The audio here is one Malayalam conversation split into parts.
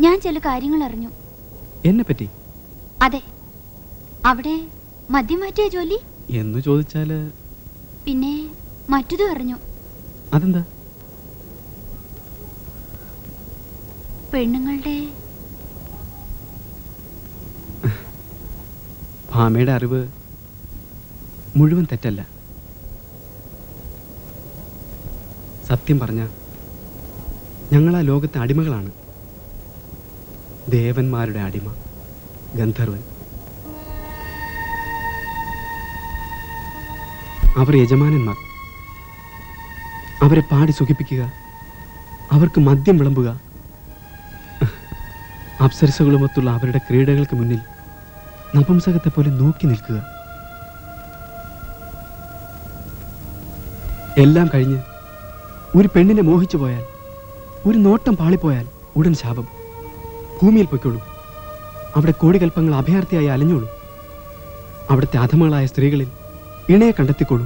ഞാൻ ചില കാര്യങ്ങൾ അറിഞ്ഞു. എന്നെ പറ്റി? അതെ. അവിടെ മദ്യം മാറ്റിയ ജോലി എന്ന് ചോദിച്ചാല് പിന്നെ മറ്റതും അറിഞ്ഞു. അതെന്താ? പെണ്ണുങ്ങളുടെ ഭാമയുടെ അറിവ് മുഴുവൻ തെറ്റല്ല. സത്യം പറഞ്ഞ ഞങ്ങൾ ആ ലോകത്തെ അടിമകളാണ്. ദേവന്മാരുടെ അടിമ, ഗന്ധർവൻ. അവർ യജമാനന്മാർ. അവരെ പാടി സുഖിപ്പിക്കുക, അവർക്ക് മദ്യം വിളമ്പുക, അപ്സരസകളുമൊത്തുള്ള അവരുടെ ക്രീഡകൾക്ക് മുന്നിൽ നപുംസകത്തെ പോലെ നോക്കി നിൽക്കുക. എല്ലാം കഴിഞ്ഞ് ഒരു പെണ്ണിനെ മോഹിച്ചു പോയാൽ, ഒരു നോട്ടം പാളിപ്പോയാൽ ഉടൻ ശാപം. ഭൂമിയിൽ പൊയ്ക്കോളൂ. അവിടെ കോടികൽപ്പങ്ങൾ അഭയാർത്ഥിയായി അലഞ്ഞോളൂ. അവിടുത്തെ അധമകളായ സ്ത്രീകളിൽ ഇണയെ കണ്ടെത്തിക്കോളൂ.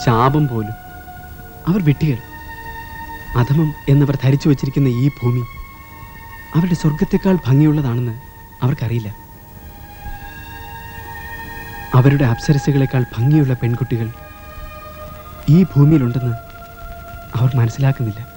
ശാപം പോലും. അവർ വിട്ടികൾ. അധമം എന്നവർ ധരിച്ചു വച്ചിരിക്കുന്ന ഈ ഭൂമി അവരുടെ സ്വർഗത്തെക്കാൾ ഭംഗിയുള്ളതാണെന്ന് അവർക്കറിയില്ല. അവരുടെ അപ്സരസുകളെക്കാൾ ഭംഗിയുള്ള പെൺകുട്ടികൾ ഈ ഭൂമിയിലുണ്ടെന്ന് അവർ മനസ്സിലാക്കുന്നില്ല.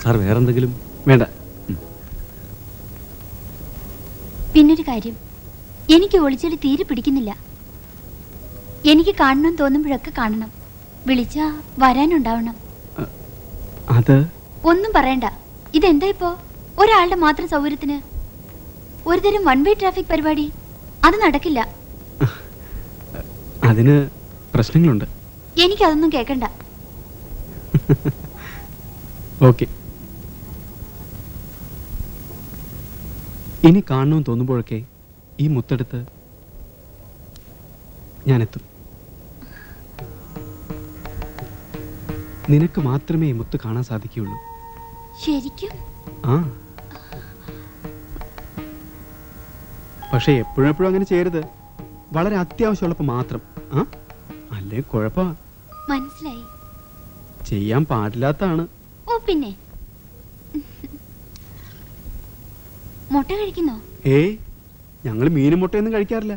സാർ വേറെന്തെങ്കിലും? വേണ്ട. പിന്നൊരു കാര്യം, എനിക്ക് ഒളിച്ചൊളി തീരെ പിടിക്കുന്നില്ല. എനിക്ക് കാണണം തോന്നുമ്പോഴൊക്കെ കാണണം. വിളിച്ചാ വരാനുണ്ടാവണം. അത് ഒന്നും പറയണ്ട. ഇതെന്താ ഇപ്പോ ഒരാളുടെ മാത്രം സൗകര്യത്തിന് ഒരുതരം വൺ വേ ട്രാഫിക് പരിപാടി? അത് നടക്കില്ല. അതിന് പ്രശ്നങ്ങളുണ്ട്. എനിക്കതൊന്നും കേൾക്കണ്ട. ഓക്കെ. ഇനി കാണണമെന്ന് തോന്നുമ്പോഴൊക്കെ ഈ മുത്തെടുത്ത് ഞാനെത്തും. നിനക്ക് മാത്രമേ ഈ മുത്ത് കാണാൻ സാധിക്കുകയുള്ളൂ. ശരിക്കും? ആ. പക്ഷെ എപ്പോഴെപ്പോഴും അങ്ങനെ ചെയ്യരുത്. വളരെ അത്യാവശ്യമുള്ളപ്പോ മാത്രം. ആ, അല്ലേ കുഴപ്പ. മനസ്സിലായി. ചെയ്യാൻ പാടില്ലാത്തതാണ്. ഓ പിന്നെ. മുട്ട കഴിക്കുന്നോ? ഏയ്, ഞങ്ങൾ മീനും മുട്ടയൊന്നും കഴിക്കാറില്ല.